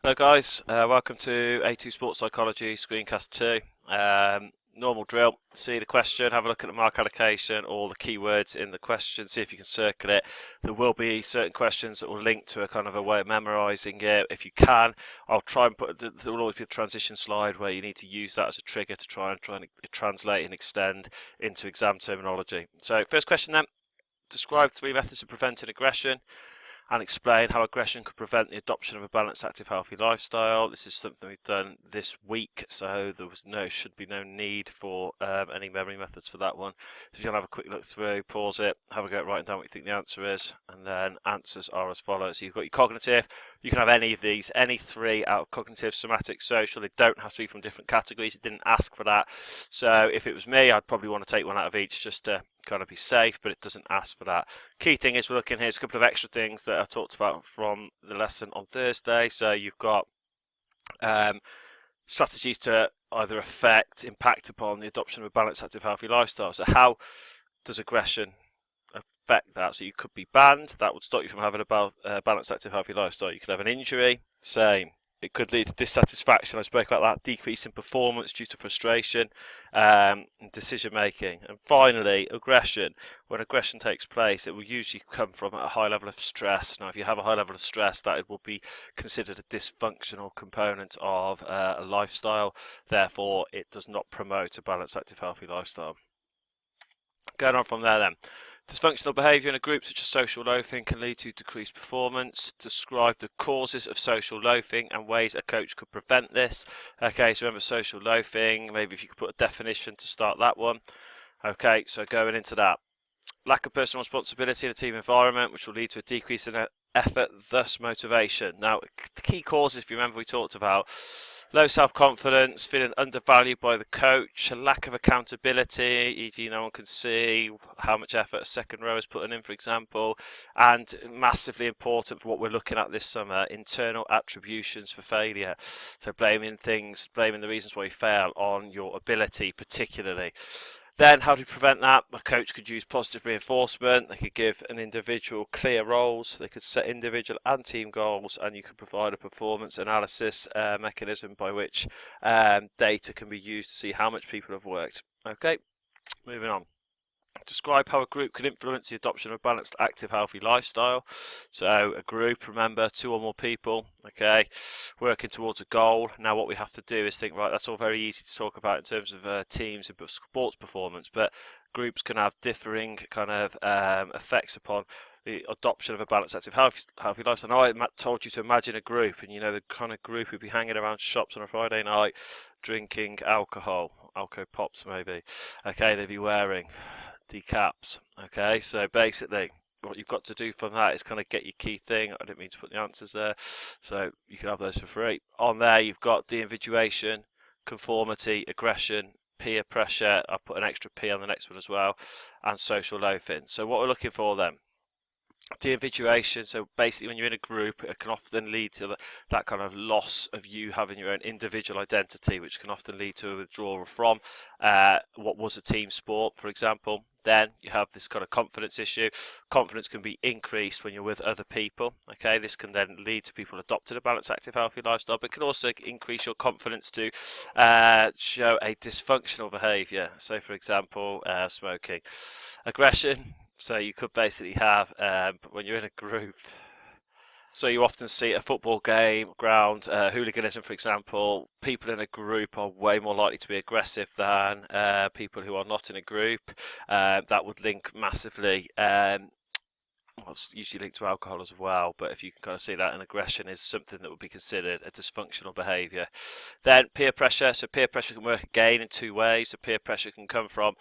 Hello guys, welcome to A2 Sports Psychology Screencast 2. Normal drill, see the question, have a look at the mark allocation, all the keywords in the question, see if you can circle it. There will be certain questions that will link to a kind of a way of memorising it. If you can, I'll try and there will always be a transition slide where you need to use that as a trigger to try and translate and extend into exam terminology. So first question then, describe 3 methods of preventing aggression and explain how aggression could prevent the adoption of a balanced, active, healthy lifestyle. This is something we've done this week, so should be no need for any memory methods for that one. So you can have a quick look through, pause it, have a go at writing down what you think the answer is, and then answers are as follows. So you've got your cognitive. You can have any of these, any 3 out of cognitive, somatic, social. They don't have to be from different categories. It didn't ask for that. So if it was me, I'd probably want to take one out of each just to kind of be safe, but it doesn't ask for that. Key thing is we're looking here, a couple of extra things that I talked about from the lesson on Thursday. So you've got strategies to either impact upon the adoption of a balanced, active, healthy lifestyle. So how does aggression affect that? So you could be banned. That would stop you from having a balanced, active, healthy lifestyle. You could have an injury. Same. It could lead to dissatisfaction. I spoke about that, decrease in performance due to frustration and decision making. And finally, aggression. When aggression takes place, it will usually come from a high level of stress. Now, if you have a high level of stress, that will be considered a dysfunctional component of a lifestyle. Therefore, it does not promote a balanced, active, healthy lifestyle. Going on from there then. Dysfunctional behaviour in a group such as social loafing can lead to decreased performance. Describe the causes of social loafing and ways a coach could prevent this. Okay, so remember social loafing, maybe if you could put a definition to start that one. Okay, so going into that. Lack of personal responsibility in a team environment, which will lead to a decrease in effort, thus motivation. Now, the key causes, if you remember, we talked about low self-confidence, feeling undervalued by the coach, a lack of accountability, e.g. no one can see how much effort a second row is putting in, for example, and massively important for what we're looking at this summer, internal attributions for failure. So blaming the reasons why you fail on your ability particularly. Then how do you prevent that? A coach could use positive reinforcement. They could give an individual clear roles. They could set individual and team goals, and you could provide a performance analysis mechanism by which data can be used to see how much people have worked. Okay, moving on. Describe how a group can influence the adoption of a balanced, active, healthy lifestyle. So a group, remember, 2 or more people, okay, working towards a goal. Now what we have to do is think, right, that's all very easy to talk about in terms of teams and sports performance, but groups can have differing kind of effects upon the adoption of a balanced, active, healthy lifestyle. Now I told you to imagine a group, and you know the kind of group would be hanging around shops on a Friday night, drinking alcohol pops maybe. Okay, they'd be wearing decaps. Okay, so basically what you've got to do from that is kind of get your key thing. I didn't mean to put the answers there, so you can have those for free. On there you've got de-individuation, conformity, aggression, peer pressure. I'll put an extra P on the next one as well, and social loafing. So what we're looking for then, de-individuation. So basically when you're in a group, it can often lead to that kind of loss of you having your own individual identity, which can often lead to a withdrawal from what was a team sport, for example. Then you have this kind of confidence issue. Confidence can be increased when you're with other people. Okay, this can then lead to people adopting a balanced, active, healthy lifestyle, but can also increase your confidence to show a dysfunctional behaviour. So for example, smoking. Aggression. So you could basically have, when you're in a group, so you often see a football game, ground, hooliganism, for example. People in a group are way more likely to be aggressive than people who are not in a group. That would link massively. Well, it's usually linked to alcohol as well, but if you can kind of see that, an aggression is something that would be considered a dysfunctional behaviour. Then peer pressure. So peer pressure can work again in 2 ways. So peer pressure can come from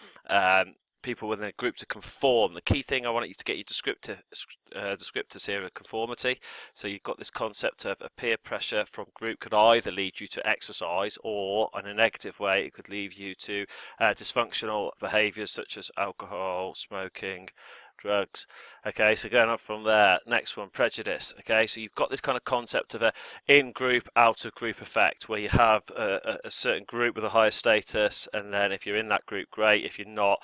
people within a group to conform. The key thing I want you to get your descriptors here are conformity. So you've got this concept of a peer pressure from group could either lead you to exercise, or in a negative way it could lead you to dysfunctional behaviours such as alcohol, smoking, drugs. Okay, so going up from there, next one, prejudice. Okay, so you've got this kind of concept of a in-group, out-of-group effect, where you have a certain group with a higher status, and then if you're in that group, great. If you're not,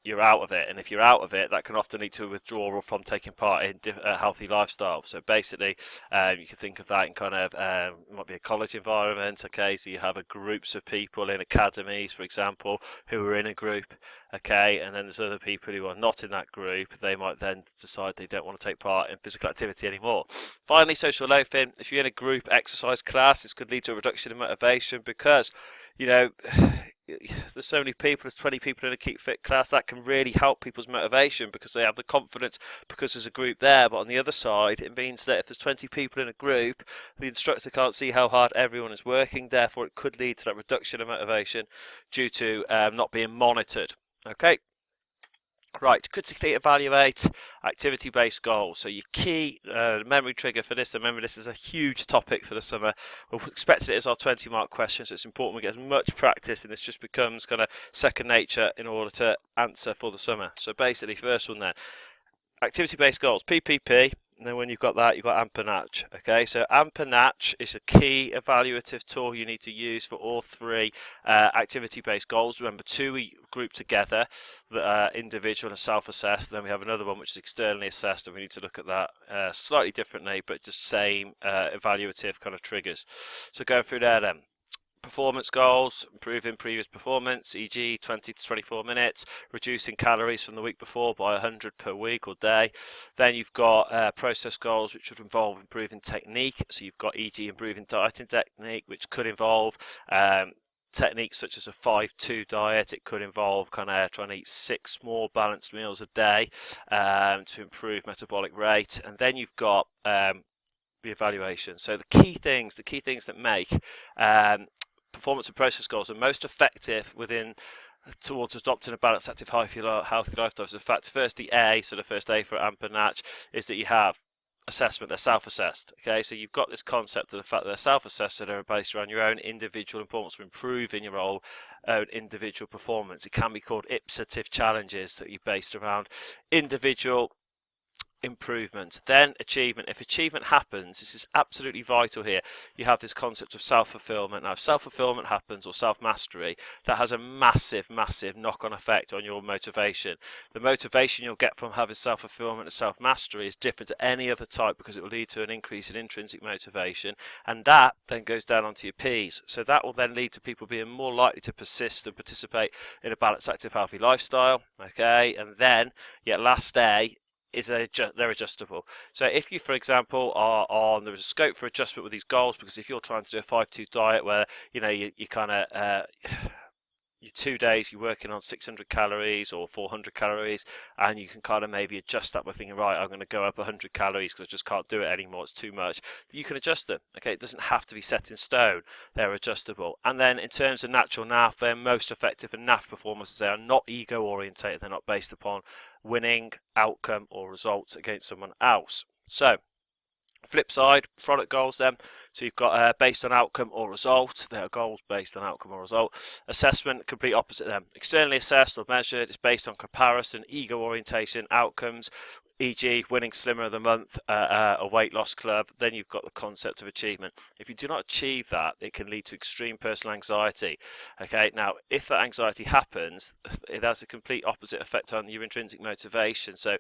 you're out of it, and if you're out of it, that can often lead to a withdrawal from taking part in a healthy lifestyle. So basically, you can think of that in kind of it might be a college environment. Okay, so you have groups of people in academies, for example, who are in a group. Okay, and then there's other people who are not in that group. They might then decide they don't want to take part in physical activity anymore. Finally, social loafing. If you're in a group exercise class, this could lead to a reduction in motivation because, you know, there's so many people, there's 20 people in a keep fit class. That can really help people's motivation because they have the confidence because there's a group there. But on the other side, it means that if there's 20 people in a group, the instructor can't see how hard everyone is working. Therefore, it could lead to that reduction of motivation due to not being monitored. Okay. Right, critically evaluate activity-based goals. So your key memory trigger for this, remember this is a huge topic for the summer. We'll expect it as our 20-mark question, so it's important we get as much practice and this just becomes kind of second nature in order to answer for the summer. So basically, first one then, activity-based goals, PPP. And then when you've got that, you've got AMP and NACH. Okay, so AMP and NACH is a key evaluative tool you need to use for all three activity-based goals. Remember, two we group together, that are individual and self-assessed. Then we have another one which is externally assessed, and we need to look at that slightly differently, but just same evaluative kind of triggers. So going through there then. Performance goals, improving previous performance, e.g. 20 to 24 minutes, reducing calories from the week before by 100 per week or day. Then you've got process goals, which would involve improving technique. So you've got e.g. improving dieting technique, which could involve techniques such as a 5-2 diet. It could involve kind of trying to eat 6 more balanced meals a day to improve metabolic rate. And then you've got the evaluation. So the key things that make performance and process goals are most effective towards adopting a balanced, active, healthy lifestyle. So in fact, firstly, so the first A for AMP and NACH is that you have assessment. They're self-assessed. Okay, so you've got this concept of the fact that they're self-assessed, so they're based around your own individual importance for improving your own individual performance. It can be called ipsative challenges that you're based around individual improvement. Then achievement. If achievement happens, this is absolutely vital here, you have this concept of self-fulfillment. Now if self-fulfillment happens, or self-mastery, that has a massive knock-on effect on your motivation. The motivation you'll get from having self-fulfillment and self-mastery is different to any other type because it will lead to an increase in intrinsic motivation, and that then goes down onto your P's. So that will then lead to people being more likely to persist and participate in a balanced, active, healthy lifestyle. Okay, and then last A is they're adjustable. So if you, for example, there's a scope for adjustment with these goals, because if you're trying to do a 5-2 diet where you kind of your 2 days you're working on 600 calories or 400 calories, and you can kind of maybe adjust that by thinking, right, I'm going to go up 100 calories because I just can't do it anymore, it's too much. You can adjust them. Okay, it doesn't have to be set in stone, they're adjustable. And then in terms of natural NAF, they're most effective in NAF performances. They are not ego orientated, they're not based upon winning outcome or results against someone else. So flip side, product goals then. So you've got based on outcome or result. There are goals based on outcome or result. Assessment, complete opposite them. Externally assessed or measured, it's based on comparison, ego orientation, outcomes, e.g. winning Slimmer of the Month, a weight loss club. Then you've got the concept of achievement. If you do not achieve that, it can lead to extreme personal anxiety. Okay, now if that anxiety happens, it has a complete opposite effect on your intrinsic motivation. So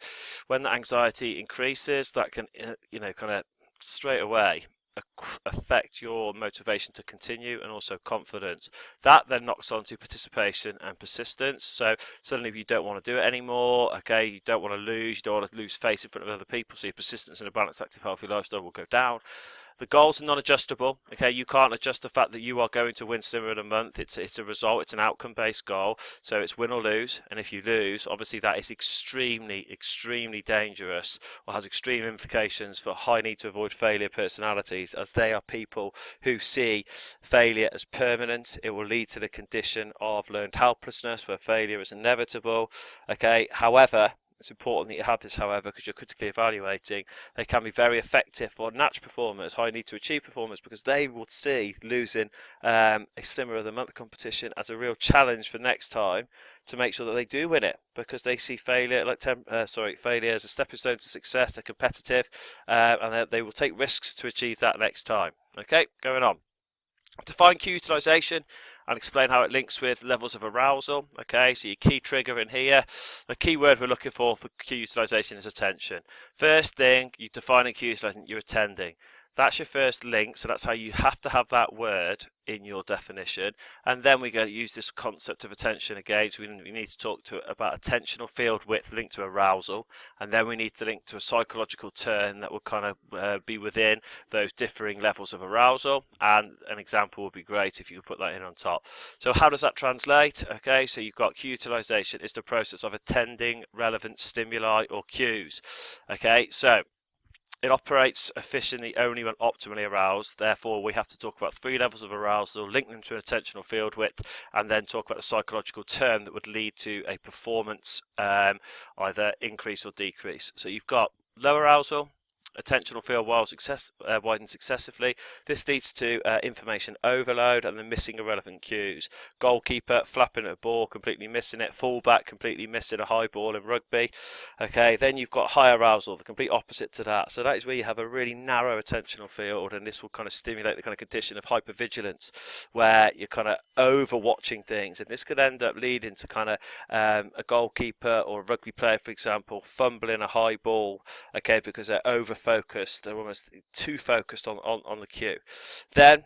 when that anxiety increases, that can kind of straight away affect your motivation to continue, and also confidence. That then knocks on to participation and persistence. So suddenly you don't want to do it anymore. Okay, you don't want to lose face in front of other people, so your persistence in a balanced, active, healthy lifestyle will go down. The goals are non-adjustable. Okay, you can't adjust the fact that you are going to win Slimmer of the Month. It's a result. It's an outcome-based goal. So it's win or lose. And if you lose, obviously that is extremely dangerous, or has extreme implications for high need to avoid failure personalities, as they are people who see failure as permanent. It will lead to the condition of learned helplessness, where failure is inevitable. Okay, however, it's important that you have this, however, because you're critically evaluating. They can be very effective for NACH performers, high need to achieve performers, because they will see losing a Slimmer of the Month competition as a real challenge for next time, to make sure that they do win it, because they see failure failure as a stepping stone to success. They're competitive, and they will take risks to achieve that next time. Okay, going on. Define cue utilisation and explain how it links with levels of arousal. Okay, so your key trigger in here, the key word we're looking for cue utilisation is attention. First thing, you define a cue utilisation, you're attending. That's your first link, so that's how you have to have that word in your definition. And then we're going to use this concept of attention again. So we need to talk about attentional field width linked to arousal, and then we need to link to a psychological term that will kind of be within those differing levels of arousal. And an example would be great if you could put that in on top. So how does that translate? Okay, so you've got cue utilisation is the process of attending relevant stimuli or cues. Okay, so it operates efficiently only when optimally aroused. Therefore, we have to talk about 3 levels of arousal, link them to an attentional field width, and then talk about the psychological term that would lead to a performance either increase or decrease. So you've got low arousal, attentional field widens excessively. This leads to information overload and the missing of relevant cues. Goalkeeper flapping at a ball, completely missing it. Fullback completely missing a high ball in rugby. Okay, then you've got high arousal, the complete opposite to that. So that is where you have a really narrow attentional field, and this will kind of stimulate the kind of condition of hypervigilance, where you're kind of overwatching things, and this could end up leading to kind of a goalkeeper or a rugby player, for example, fumbling a high ball, okay, because they're over focused, they're almost too focused on the cue. Then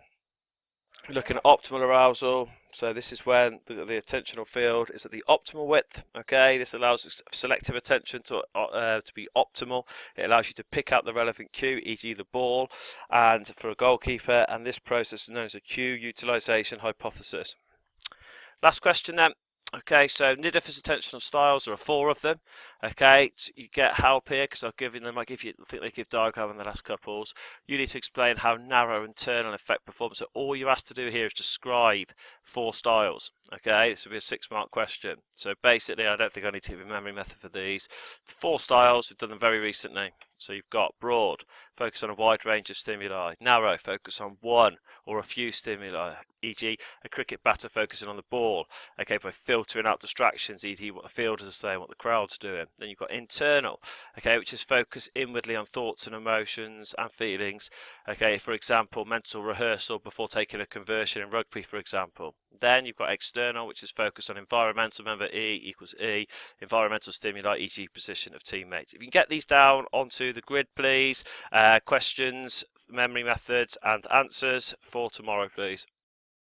looking at optimal arousal, so this is when the attentional field is at the optimal width. Okay, this allows selective attention to be optimal. It allows you to pick out the relevant cue, e.g. the ball, and for a goalkeeper, and this process is known as a cue utilisation hypothesis. Last question then. Okay, so Niddefers attentional styles, there are 4 of them. Okay, so you get help here because I think they give diagram in the last couples. You need to explain how narrow internal affect performance. So all you're asked to do here is describe 4 styles. Okay, this will be a 6-mark question. So basically, I don't think I need to give a memory method for these. 4 styles, we've done them very recently. So you've got broad, focus on a wide range of stimuli. Narrow, focus on one or a few stimuli, e.g. a cricket batter focusing on the ball, okay, by filtering out distractions, e.g. what the fielders are saying, what the crowd's doing. Then you've got internal, okay, which is focus inwardly on thoughts and emotions and feelings, okay, for example, mental rehearsal before taking a conversion in rugby, for example. Then you've got external, which is focused on environmental, remember E equals E, environmental stimuli, e.g. position of teammates. If you can get these down onto the grid, please. Questions, memory methods and answers for tomorrow, please.